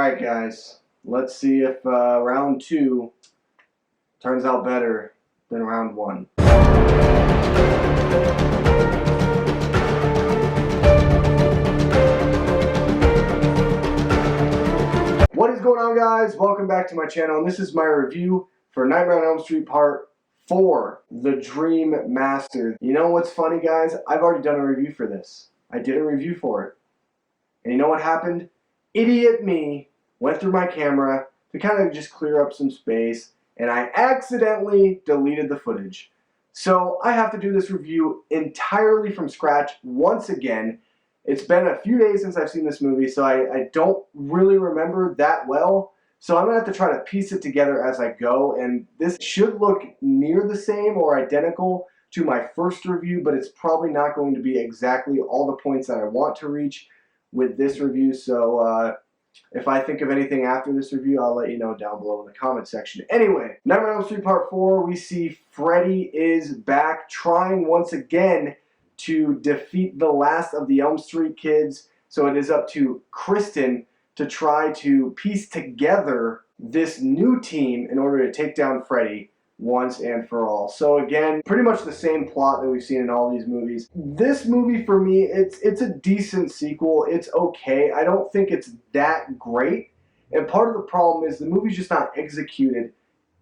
Alright guys, let's see if round 2 turns out better than round 1. What is going on, guys? Welcome back to my channel, and this is my review for Nightmare on Elm Street Part 4, The Dream Master. You know what's funny, guys? I've already done a review for this. I did a review for it. And you know what happened? Idiot me went through my camera to kind of just clear up some space, and I accidentally deleted the footage. So I have to do this review entirely from scratch once again. It's been a few days since I've seen this movie, so I don't really remember that well. So I'm going to have to try to piece it together as I go, and this should look near the same or identical to my first review, but it's probably not going to be exactly all the points that I want to reach with this review. So if I think of anything after this review, I'll let you know down below in the comment section. Anyway, Nightmare on Elm Street Part 4, we see Freddy is back, trying once again to defeat the last of the Elm Street kids. So it is up to Kristen to try to piece together this new team in order to take down Freddy once and for all. So again, pretty much the same plot that we've seen in all these movies. This movie, for me, it's a decent sequel. It's okay. I don't think it's that great. And part of the problem is the movie's just not executed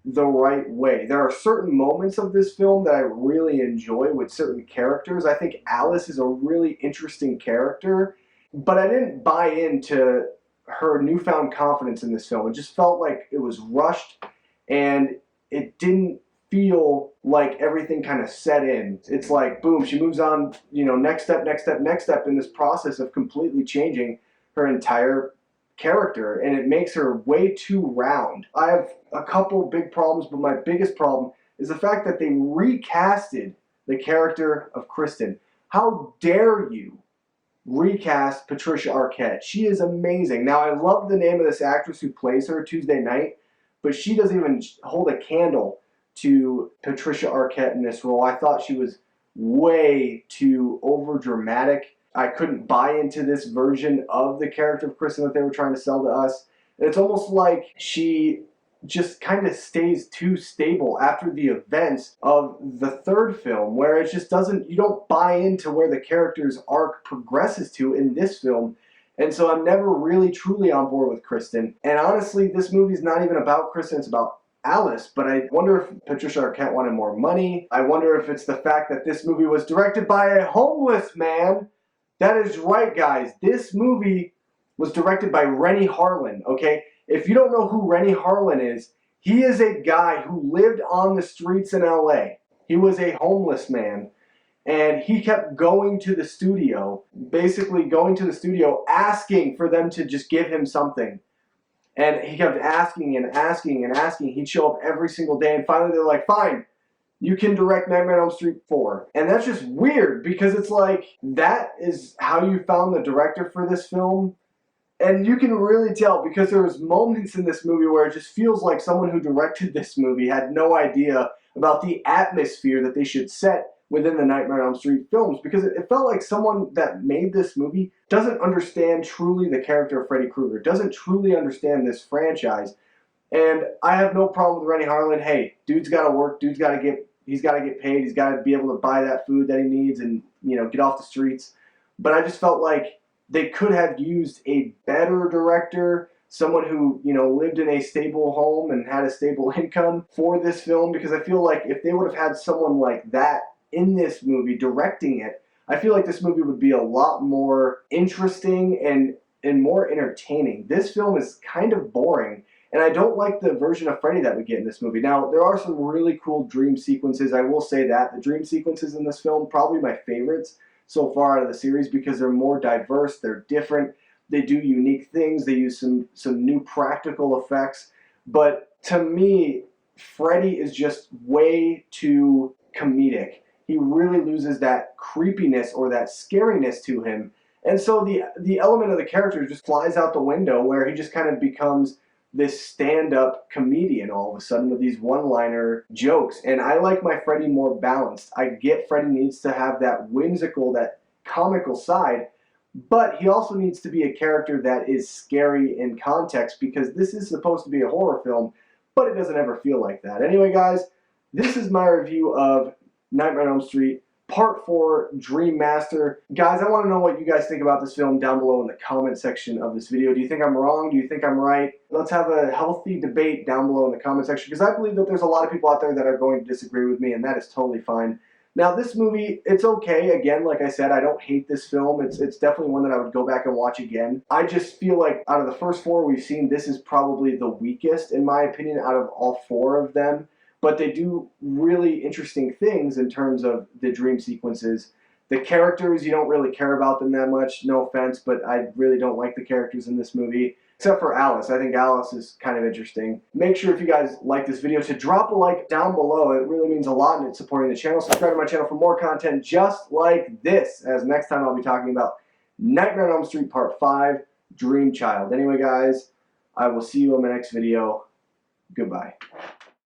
the right way. There are certain moments of this film that I really enjoy with certain characters. I think Alice is a really interesting character, but I didn't buy into her newfound confidence in this film. It just felt like it was rushed, and it didn't feel like everything kind of set in. It's like, boom, she moves on, you know, next step, next step, next step in this process of completely changing her entire character, and it makes her way too round. I have a couple big problems, but my biggest problem is the fact that they recasted the character of Kristen. How dare you recast Patricia Arquette? She is amazing. Now, I love the name of this actress who plays her, Tuesday Night, but she doesn't even hold a candle to Patricia Arquette in this role. I thought she was way too overdramatic. I couldn't buy into this version of the character of Kristen that they were trying to sell to us. And it's almost like she just kind of stays too stable after the events of the third film, where it just doesn't, you don't buy into where the character's arc progresses to in this film. And so I'm never really truly on board with Kristen. And honestly, this movie's not even about Kristen, it's about Alice. But I wonder if Patricia Arquette wanted more money. I wonder if it's the fact that this movie was directed by a homeless man. That is right, guys. This movie was directed by Renny Harlin, okay? If you don't know who Renny Harlin is, he is a guy who lived on the streets in LA. He was a homeless man, and he kept going to the studio, basically going to the studio asking for them to just give him something. And he kept asking and asking and asking. He'd show up every single day, and finally they're like, fine, you can direct Nightmare on Elm Street 4. And that's just weird, because it's like, that is how you found the director for this film. And you can really tell, because there was moments in this movie where it just feels like someone who directed this movie had no idea about the atmosphere that they should set within the Nightmare on Elm Street films, because it felt like someone that made this movie doesn't understand truly the character of Freddy Krueger, doesn't truly understand this franchise. And I have no problem with Renny Harlin. Hey, dude's got to work, he's got to get paid, he's got to be able to buy that food that he needs and, you know, get off the streets. But I just felt like they could have used a better director, someone who, you know, lived in a stable home and had a stable income for this film, because I feel like if they would have had someone like that in this movie directing it, I feel like this movie would be a lot more interesting and more entertaining. This film is kind of boring, and I don't like the version of Freddy that we get in this movie. Now, there are some really cool dream sequences. I will say that. The dream sequences in this film, probably my favorites so far out of the series, because they're more diverse, they're different, they do unique things, they use some new practical effects. But to me, Freddy is just way too comedic. He really loses that creepiness or that scariness to him. And so the element of the character just flies out the window, where he just kind of becomes this stand-up comedian all of a sudden with these one-liner jokes. And I like my Freddy more balanced. I get Freddy needs to have that whimsical, that comical side, but he also needs to be a character that is scary in context, because this is supposed to be a horror film, but it doesn't ever feel like that. Anyway, guys, this is my review of Nightmare on Elm Street Part 4, Dream Master. Guys, I want to know what you guys think about this film down below in the comment section of this video. Do you think I'm wrong? Do you think I'm right? Let's have a healthy debate down below in the comment section, because I believe that there's a lot of people out there that are going to disagree with me, and that is totally fine. Now, this movie, it's okay. Again, like I said, I don't hate this film. It's definitely one that I would go back and watch again. I just feel like out of the first 4 we've seen, this is probably the weakest, in my opinion, out of all 4 of them. But they do really interesting things in terms of the dream sequences. The characters, you don't really care about them that much. No offense, but I really don't like the characters in this movie. Except for Alice. I think Alice is kind of interesting. Make sure if you guys like this video to drop a like down below. It really means a lot, and it's supporting the channel. Subscribe to my channel for more content just like this, as next time I'll be talking about Nightmare on Elm Street Part 5, Dream Child. Anyway, guys, I will see you in my next video. Goodbye.